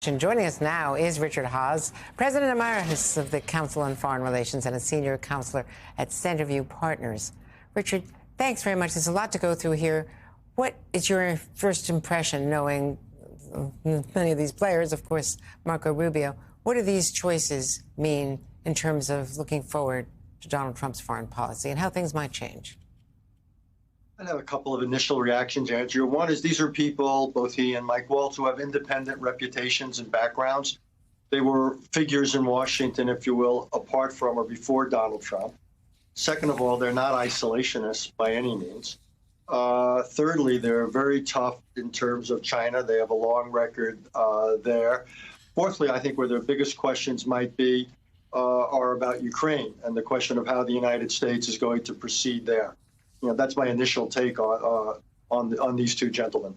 And joining us now is Richard Haass, President Emeritus of the Council on Foreign Relations and a senior counselor at Centerview Partners. Richard, thanks very much. There's a lot to go through here. What is your first impression, knowing many of these players, of course, Marco Rubio? What do these choices mean in terms of looking forward to Donald Trump's foreign policy and how things might change? I have a couple of initial reactions, Andrew. One is these are people, both he and Mike Waltz, who have independent reputations and backgrounds. They were figures in Washington, if you will, apart from or before Donald Trump. Second of all, they're not isolationists by any means. Thirdly, they're very tough in terms of China. They have a long record there. Fourthly, I think where their biggest questions might be are about Ukraine and the question of how the United States is going to proceed there. You know, that's my initial take on these two gentlemen.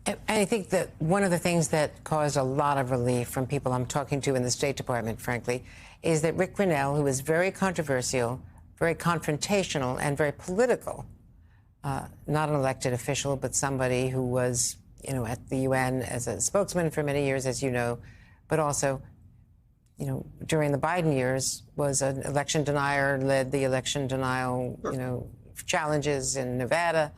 And I think that one of the things that caused a lot of relief from people I'm talking to in the State Department, frankly, is that Rick Grenell, who is very controversial, very confrontational, and very political, not an elected official, but somebody who was, you know, at the UN as a spokesman for many years, as you know, but also, you know, during the Biden years was an election denier, led the election denial, you know, challenges in Nevada,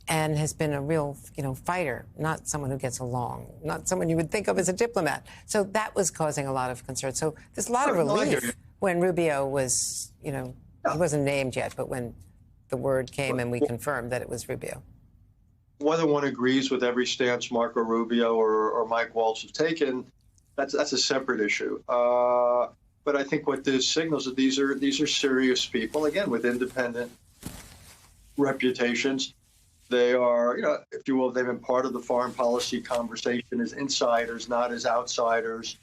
and has been a real, you know, fighter, not someone who gets along, not someone you would think of as a diplomat. So that was causing a lot of concern. So there's a lot of relief when Rubio was, you know, he wasn't named yet, but when the word came and we confirmed that it was Rubio. Whether one agrees with every stance Marco Rubio or Mike Waltz have taken, that's a separate issue. But I think what this signals that these are serious people, again, with independent reputations. They are, you know, if you will, they've been part of the foreign policy conversation as insiders, not as outsiders,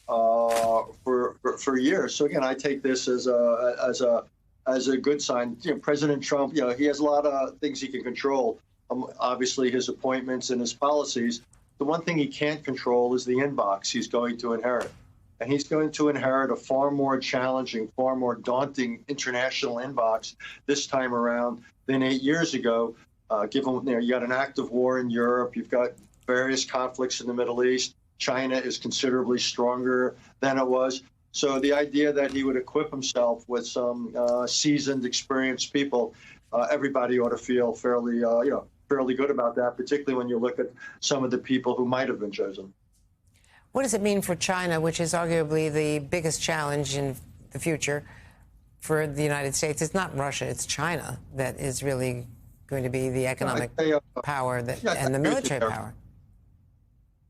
for years. So again, I take this as a good sign. You know, President Trump, you know, he has a lot of things he can control. Obviously, his appointments and his policies. The one thing he can't control is the inbox he's going to inherit. And he's going to inherit a far more challenging, far more daunting international inbox this time around than 8 years ago. Given, you know, you got an active war in Europe, you've got various conflicts in the Middle East. China is considerably stronger than it was. So the idea that he would equip himself with some seasoned, experienced people, everybody ought to feel fairly, fairly good about that, particularly when you look at some of the people who might have been chosen. What does it mean for China, which is arguably the biggest challenge in the future for the United States? It's not Russia, it's China that is really going to be the economic power and the military power.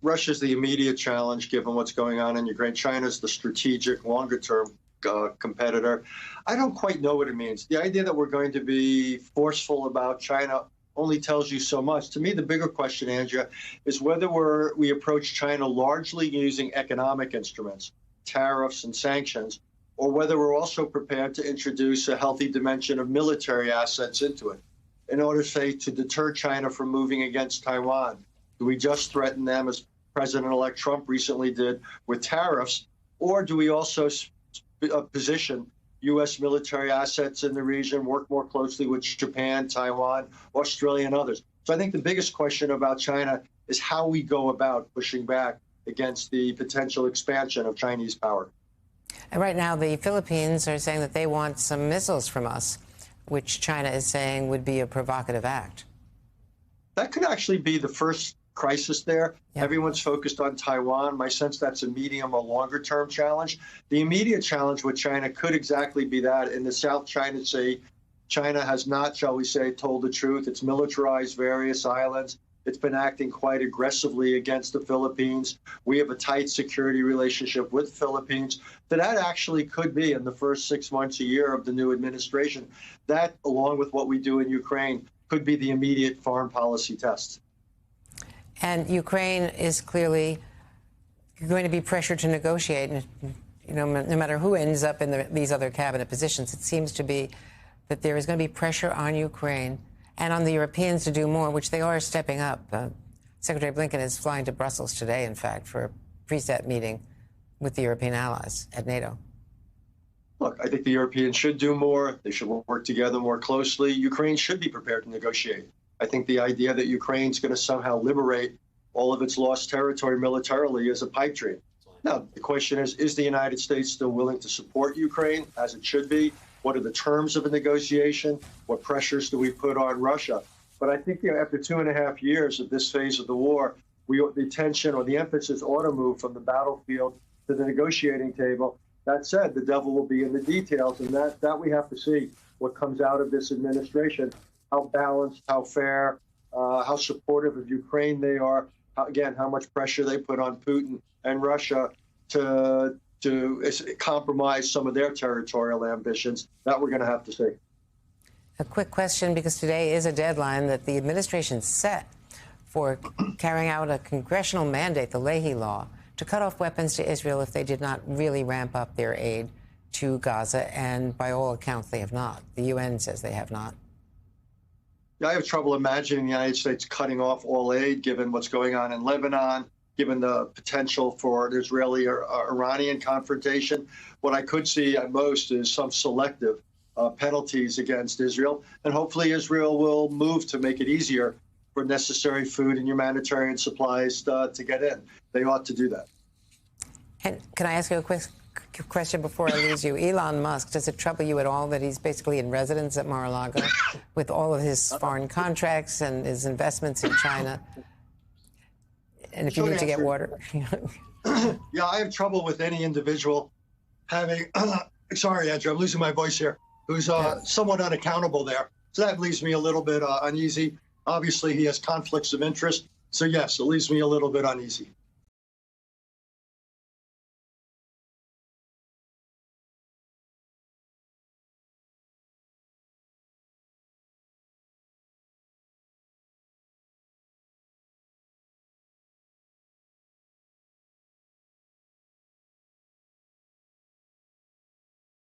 Russia's the immediate challenge, given what's going on in Ukraine. China's the strategic, longer-term competitor. I don't quite know what it means. The idea that we're going to be forceful about China only tells you so much. To me, the bigger question, Andrea, is whether we approach China largely using economic instruments, tariffs and sanctions, or whether we're also prepared to introduce a healthy dimension of military assets into it in order, say, to deter China from moving against Taiwan. Do we just threaten them, as President-elect Trump recently did, with tariffs, or do we also position U.S. military assets in the region, work more closely with Japan, Taiwan, Australia, and others? So I think the biggest question about China is how we go about pushing back against the potential expansion of Chinese power. And right now, the Philippines are saying that they want some missiles from us, which China is saying would be a provocative act. That could actually be the first crisis there. Yep. Everyone's focused on Taiwan. My sense that's a medium or longer term challenge. The immediate challenge with China could exactly be that. In the South China Sea, China has not, shall we say, told the truth. It's militarized various islands. It's been acting quite aggressively against the Philippines. We have a tight security relationship with the Philippines. That actually could be, in the first 6 months, a year of the new administration, that, along with what we do in Ukraine, could be the immediate foreign policy test. And Ukraine is clearly going to be pressured to negotiate. And, you know, no matter who ends up in these other cabinet positions, it seems to be that there is going to be pressure on Ukraine and on the Europeans to do more, which they are stepping up. Secretary Blinken is flying to Brussels today, in fact, for a preset meeting with the European allies at NATO. Look, I think the Europeans should do more. They should work together more closely. Ukraine should be prepared to negotiate. I think the idea that Ukraine's going to somehow liberate all of its lost territory militarily as a pipe dream. Now, the question is the United States still willing to support Ukraine, as it should be? What are the terms of a negotiation? What pressures do we put on Russia? But I think after 2.5 years of this phase of the war, the tension or the emphasis ought to move from the battlefield to the negotiating table. That said, the devil will be in the details, and that we have to see what comes out of this administration, how balanced, how fair, how supportive of Ukraine they are, how much pressure they put on Putin and Russia to compromise some of their territorial ambitions. That we're going to have to see. A quick question, because today is a deadline that the administration set for carrying out a congressional mandate, the Leahy Law, to cut off weapons to Israel if they did not really ramp up their aid to Gaza. And by all accounts, they have not. The UN says they have not. I have trouble imagining the United States cutting off all aid, given what's going on in Lebanon, given the potential for an Israeli or Iranian confrontation. What I could see at most is some selective penalties against Israel. And hopefully Israel will move to make it easier for necessary food and humanitarian supplies to get in. They ought to do that. And can I ask you a quick question before I lose you? Elon Musk, does it trouble you at all that he's basically in residence at Mar-a-Lago with all of his foreign contracts and his investments in China? And if you need to get water. Yeah, I have trouble with any individual having, sorry, Andrew, I'm losing my voice here, who's somewhat unaccountable there. So that leaves me a little bit uneasy. Obviously, he has conflicts of interest. So, yes, it leaves me a little bit uneasy.